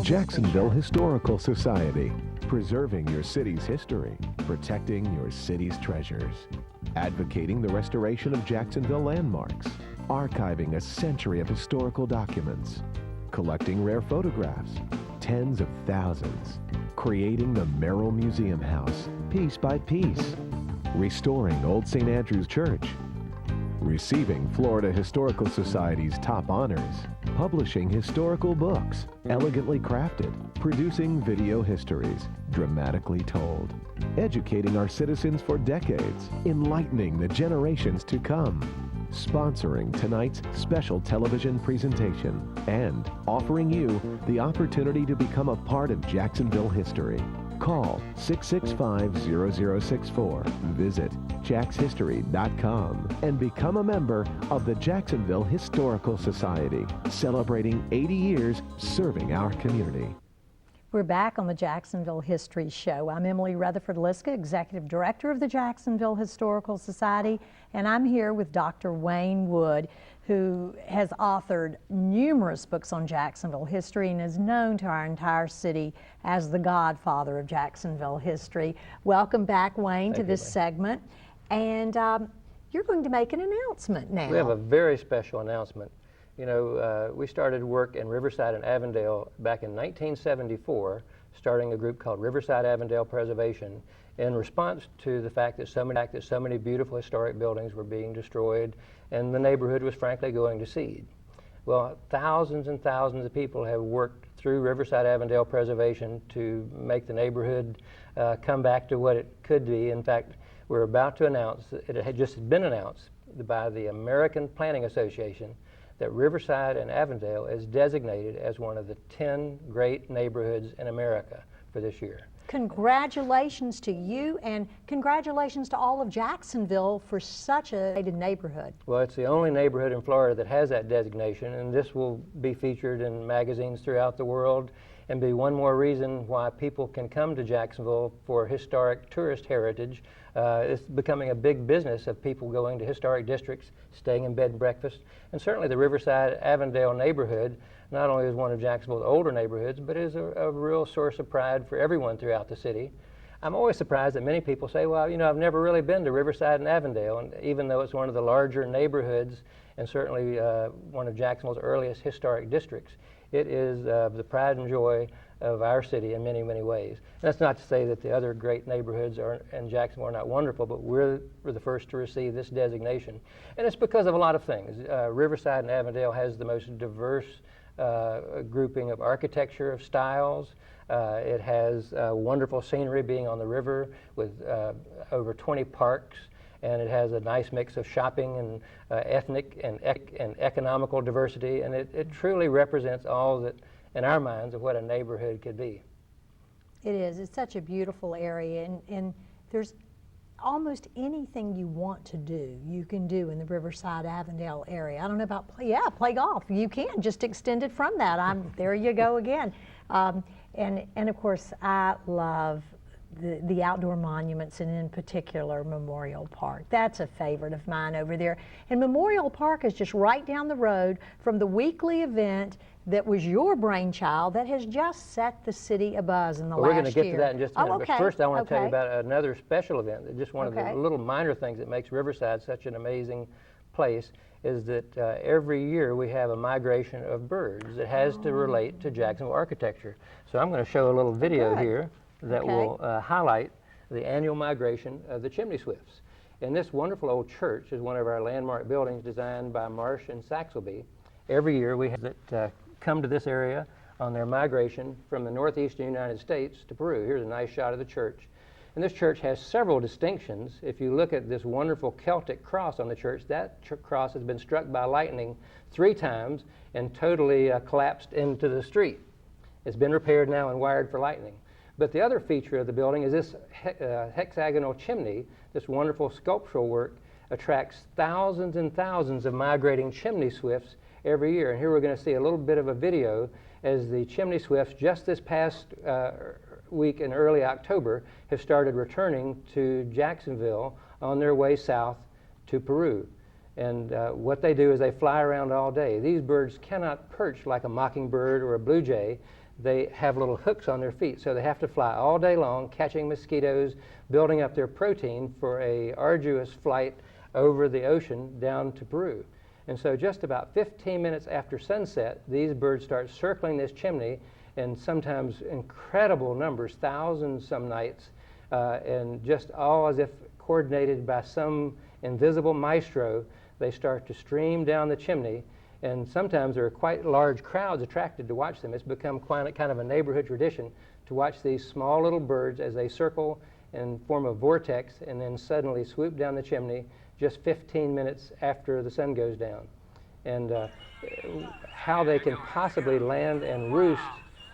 Jacksonville Historical Society, preserving your city's history, protecting your city's treasures, advocating the restoration of Jacksonville landmarks, archiving a century of historical documents, collecting rare photographs, tens of thousands, creating the Merrill Museum House piece by piece, restoring Old St. Andrew's Church, receiving Florida Historical Society's top honors, publishing historical books, elegantly crafted, producing video histories, dramatically told, educating our citizens for decades, enlightening the generations to come, sponsoring tonight's special television presentation, and offering you the opportunity to become a part of Jacksonville history. Call 665-0064, visit jackshistory.com, and become a member of the Jacksonville Historical Society, celebrating 80 years serving our community. We're back on the Jacksonville History Show. I'm Emily Rutherford-Liska, Executive Director of the Jacksonville Historical Society, and I'm here with Dr. Wayne Wood, who has authored numerous books on Jacksonville history and is known to our entire city as the godfather of Jacksonville history. Welcome back, Wayne, to this segment. And you're going to make an announcement now. We have a very special announcement. You know, we started work in Riverside and Avondale back in 1974, starting a group called Riverside Avondale Preservation in response to the fact that so many beautiful historic buildings were being destroyed and the neighborhood was frankly going to seed. Well, thousands and thousands of people have worked through Riverside Avondale Preservation to make the neighborhood come back to what it could be. In fact, we're about to announce, it had just been announced by the American Planning Association, that Riverside and Avondale is designated as one of the 10 great neighborhoods in America for this year. Congratulations to you, and congratulations to all of Jacksonville for such a neighborhood. Well, it's the only neighborhood in Florida that has that designation, and this will be featured in magazines throughout the world and be one more reason why people can come to Jacksonville for historic tourist heritage. It's becoming a big business of people going to historic districts, staying in bed and breakfast, and certainly the Riverside Avondale neighborhood not only is one of Jacksonville's older neighborhoods, but is a real source of pride for everyone throughout the city. I'm always surprised that many people say, well, you know, I've never really been to Riverside and Avondale, and even though it's one of the larger neighborhoods and certainly one of Jacksonville's earliest historic districts, it is the pride and joy of our city in many, many ways. And that's not to say that the other great neighborhoods in Jacksonville are not wonderful, but we're the first to receive this designation. And it's because of a lot of things. Riverside and Avondale has the most diverse grouping of architecture, of styles. It has wonderful scenery being on the river with over 20 parks, and it has a nice mix of shopping and ethnic and economical diversity, and it truly represents all that, in our minds, of what a neighborhood could be. It is. It's such a beautiful area, and there's almost anything you want to do, you can do in the Riverside Avondale area. I don't know about play golf. You can just extend it from that. There you go again. And of course, I love the outdoor monuments, and in particular Memorial Park. That's a favorite of mine over there. And Memorial Park is just right down the road from the weekly event that was your brainchild that has just set the city abuzz in the last year. We're going to get to that in just a minute. Okay. But first I want to tell you about another special event. Just one of the little minor things that makes Riverside such an amazing place is that every year we have a migration of birds that has to relate to Jacksonville architecture. So I'm going to show a little video here that will highlight the annual migration of the chimney swifts. And this wonderful old church is one of our landmark buildings designed by Marsh and Saxelby. Every year we have that come to this area on their migration from the northeastern United States to Peru. Here's a nice shot of the church. And this church has several distinctions. If you look at this wonderful Celtic cross on the church, that cross has been struck by lightning 3 times and totally collapsed into the street. It's been repaired now and wired for lightning. But the other feature of the building is this hexagonal chimney. This wonderful sculptural work attracts thousands and thousands of migrating chimney swifts every year. And here we're going to see a little bit of a video as the chimney swifts just this past week in early October have started returning to Jacksonville on their way south to Peru. And what they do is they fly around all day. These birds cannot perch like a mockingbird or a blue jay. they have little hooks on their feet, so they have to fly all day long, catching mosquitoes, building up their protein for a arduous flight over the ocean down to Peru. And so just about 15 minutes after sunset, these birds start circling this chimney, and sometimes incredible numbers, thousands some nights, and just all as if coordinated by some invisible maestro, they start to stream down the chimney. And sometimes there are quite large crowds attracted to watch them. It's become quite kind of a neighborhood tradition to watch these small little birds as they circle and form a vortex and then suddenly swoop down the chimney just 15 minutes after the sun goes down. And how they can possibly land and roost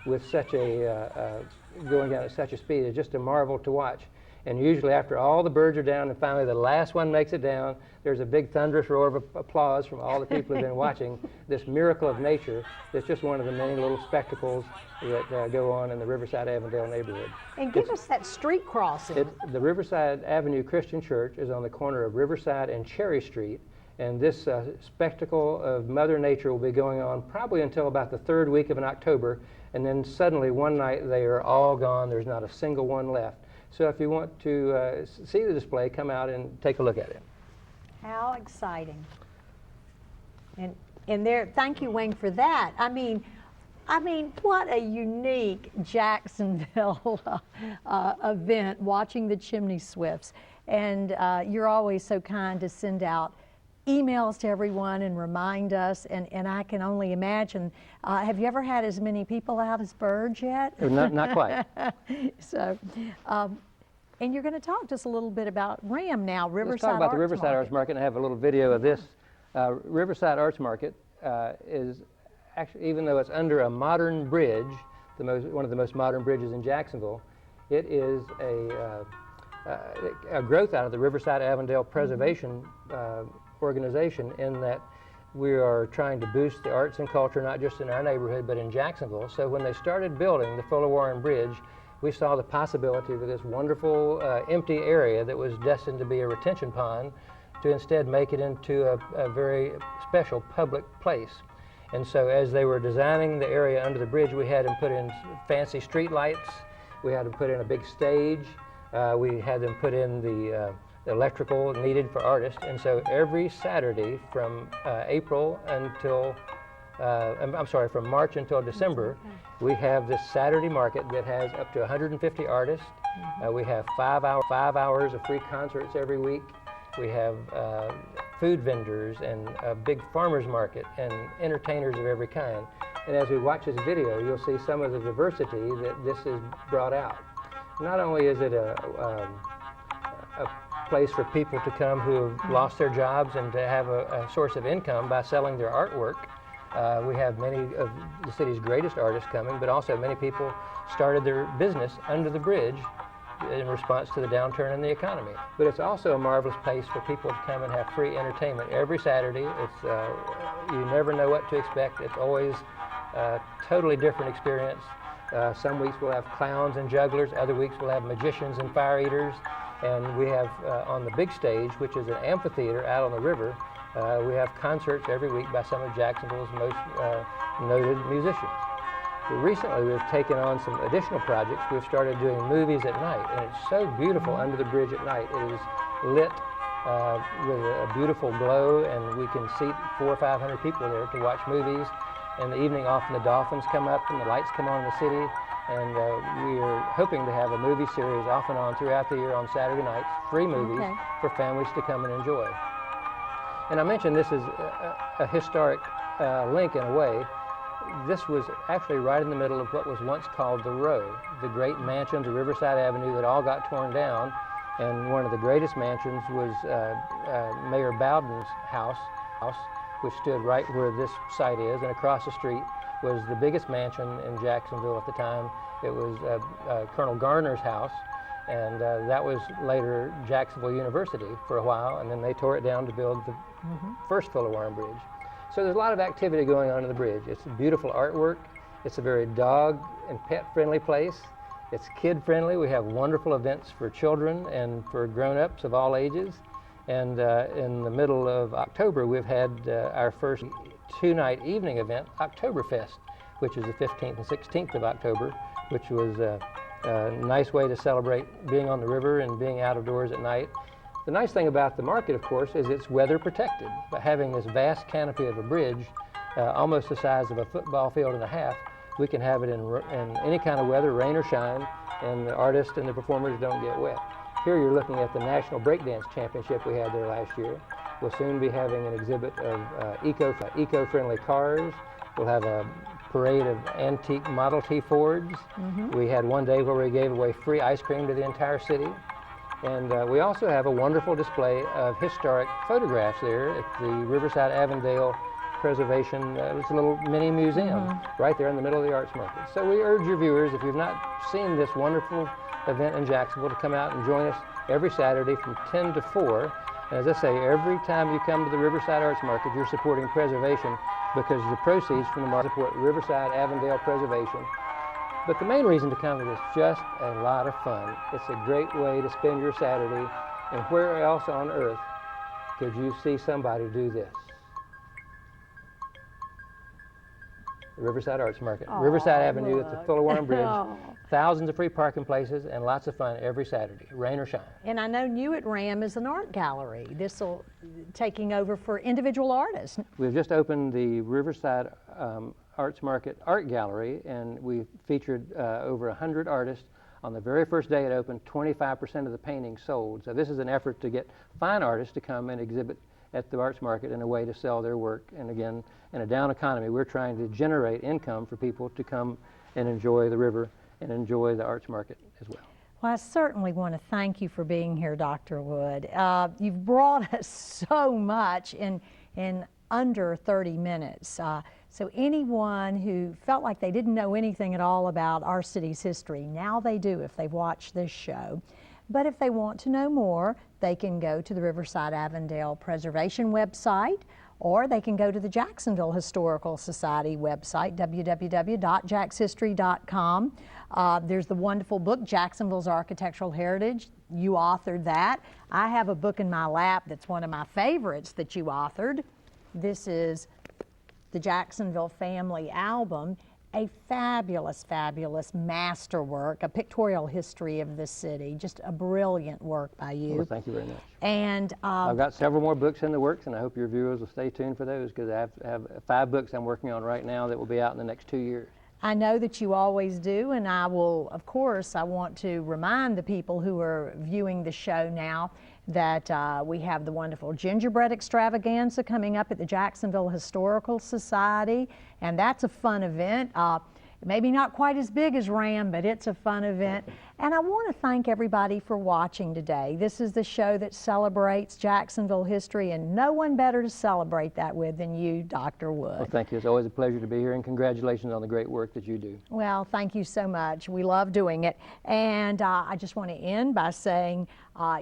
with such a, going down at such a speed is just a marvel to watch. And usually after all the birds are down and finally the last one makes it down, there's a big thunderous roar of applause from all the people who've been watching this miracle of nature that's just one of the many little spectacles that go on in the Riverside Avondale neighborhood. And give us that street crossing. The Riverside Avenue Christian Church is on the corner of Riverside and Cherry Street, and this spectacle of Mother Nature will be going on probably until about the third week of October, and then suddenly one night they are all gone. There's not a single one left. So if you want to see the display, come out and take a look at it. How exciting. And there, thank you, Wayne, for that. I mean, what a unique Jacksonville event, watching the chimney swifts. And you're always so kind to send out emails to everyone and remind us, and I can only imagine, have you ever had as many people out as birds yet? Not quite. So, and you're going to talk just a little bit about RAM now, Riverside Let's talk about the Riverside Arts Market and have a little video of this. Riverside Arts Market is actually, even though it's under a modern bridge, one of the most modern bridges in Jacksonville, it is a growth out of the Riverside Avondale Preservation organization, in that we are trying to boost the arts and culture not just in our neighborhood but in Jacksonville. So when they started building the Fuller Warren Bridge, we saw the possibility for this wonderful empty area that was destined to be a retention pond to instead make it into a very special public place. And so as they were designing the area under the bridge, we had them put in fancy street lights, we had them put in a big stage, we had them put in the electrical needed for artists. And so every Saturday from from March until December, we have this Saturday market that has up to 150 artists. We have 5 hours of free concerts every week. We have food vendors and a big farmers market and entertainers of every kind. And as we watch this video, you'll see some of the diversity that this has brought out. Not only is it a place for people to come who have lost their jobs and to have a source of income by selling their artwork. We have many of the city's greatest artists coming, but also many people started their business under the bridge in response to the downturn in the economy. But it's also a marvelous place for people to come and have free entertainment every Saturday. It's you never know what to expect. It's always a totally different experience. Some weeks we'll have clowns and jugglers, other weeks we'll have magicians and fire eaters. And we have on the big stage, which is an amphitheater out on the river, we have concerts every week by some of Jacksonville's most noted musicians. Recently we've taken on some additional projects. We've started doing movies at night, and it's so beautiful under the bridge at night. It is lit with a beautiful glow, and we can seat 400 or 500 people there to watch movies. In the evening, often the dolphins come up and the lights come on in the city. And we are hoping to have a movie series off and on throughout the year on Saturday nights, free movies for families to come and enjoy. And I mentioned this is a historic link in a way. This was actually right in the middle of what was once called the Row, the great mansions of Riverside Avenue that all got torn down. And one of the greatest mansions was Mayor Bowden's house, which stood right where this site is, and across the street was the biggest mansion in Jacksonville at the time. It was Colonel Garner's house, and that was later Jacksonville University for a while, and then they tore it down to build the first Fuller Warren Bridge. So there's a lot of activity going on in the bridge. It's beautiful artwork. It's a very dog and pet friendly place. It's kid friendly. We have wonderful events for children and for grown-ups of all ages. And in the middle of October, we've had our first two-night evening event, Oktoberfest, which is the 15th and 16th of October, which was a nice way to celebrate being on the river and being out of doors at night. The nice thing about the market, of course, is it's weather protected. By having this vast canopy of a bridge, almost the size of a football field and a half, we can have it in any kind of weather, rain or shine, and the artists and the performers don't get wet. Here you're looking at the National Breakdance Championship we had there last year. We'll soon be having an exhibit of eco-friendly cars. We'll have a parade of antique Model T Fords. We had one day where we gave away free ice cream to the entire city. And we also have a wonderful display of historic photographs there at the Riverside Avondale Preservation. It's a little mini museum right there in the middle of the Arts Market. So we urge your viewers, if you've not seen this wonderful event in Jacksonville, to come out and join us every Saturday from 10 to 4. And as I say, every time you come to the Riverside Arts Market, you're supporting preservation, because the proceeds from the market support Riverside Avondale Preservation. But the main reason to come is it's just a lot of fun. It's a great way to spend your Saturday, and where else on earth could you see somebody do this? The Riverside Arts Market. Riverside Avenue at the Fullerworm Bridge. Thousands of free parking places and lots of fun every Saturday, rain or shine. And I know new at RAM is an art gallery. This will taking over for individual artists. We've just opened the Riverside Arts Market Art Gallery, and we featured over 100 artists. On the very first day it opened, 25% of the paintings sold. So this is an effort to get fine artists to come and exhibit at the arts market in a way to sell their work. And again, in a down economy, we're trying to generate income for people to come and enjoy the river and enjoy the arts market as well. Well, I certainly want to thank you for being here, Dr. Wood. You've brought us so much in under 30 minutes. So anyone who felt like they didn't know anything at all about our city's history, now they do if they've watched this show. But if they want to know more, they can go to the Riverside Avondale Preservation website, or they can go to the Jacksonville Historical Society website, www.jackshistory.com. There's the wonderful book, Jacksonville's Architectural Heritage. You authored that. I have a book in my lap that's one of my favorites that you authored. This is the Jacksonville Family Album, a fabulous, fabulous masterwork, a pictorial history of the city. Just a brilliant work by you. Well, thank you very much. And I've got several more books in the works, and I hope your viewers will stay tuned for those, because I have 5 books I'm working on right now that will be out in the next 2 years. I know that you always do, and I will, of course, I want to remind the people who are viewing the show now that we have the wonderful gingerbread extravaganza coming up at the Jacksonville Historical Society, and that's a fun event. Maybe not quite as big as RAM, but it's a fun event. And I want to thank everybody for watching today. This is the show that celebrates Jacksonville history, and no one better to celebrate that with than you, Dr. Wood. Well, thank you. It's always a pleasure to be here, and congratulations on the great work that you do. Well, thank you so much. We love doing it. And I just want to end by saying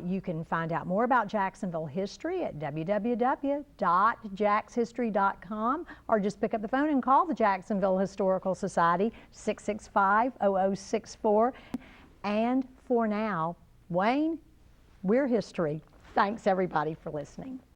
you can find out more about Jacksonville history at www.jackshistory.com, or just pick up the phone and call the Jacksonville Historical Society, 665-0064. And for now, Wayne, we're history. Thanks everybody for listening.